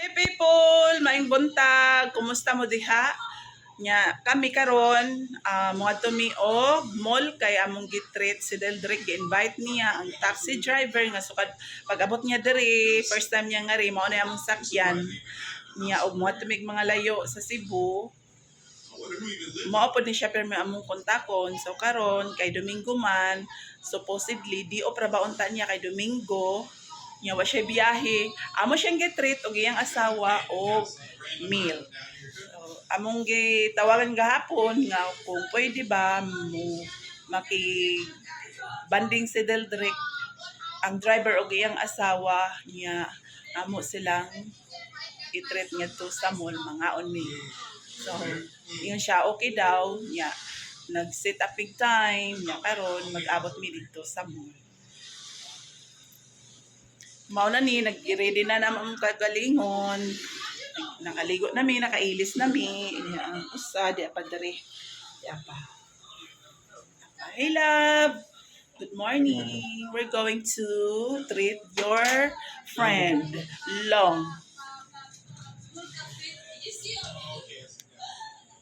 Hey people, maing buntag, kumusta mo diha? Nya, kami karon mga tumi og mall kay among gitreat si Deldrick gi-invite niya ang taxi driver nga sukad pag-abot niya diri, first time niya nga ri mao na among sakyan niya og mga tumig mga layo sa Cebu. Mao pod ni siya pero among kontakon. So karon kay Domingo man, supposedly di o prabaon ta niya kay Domingo. Nya wa siya biyahe. Amo siyang gitreat og iyang asawa og meal. So, among gitawagan gahapon nga kung pwede ba mo maki banding si Deldrick ang driver og iyang asawa niya amo silang i-treat ngadto sa mall mangaon mi. So, yun siya okay daw niya. Nag-set up big time niya karon mag-abot mi dito sa mall. Mao na ni nag-ready na namang kagalingon. Nakaligo na mi, nakailis na mi. Ang usa di pa diri. Di pa. Hey love. Good morning. We're going to treat your friend Long.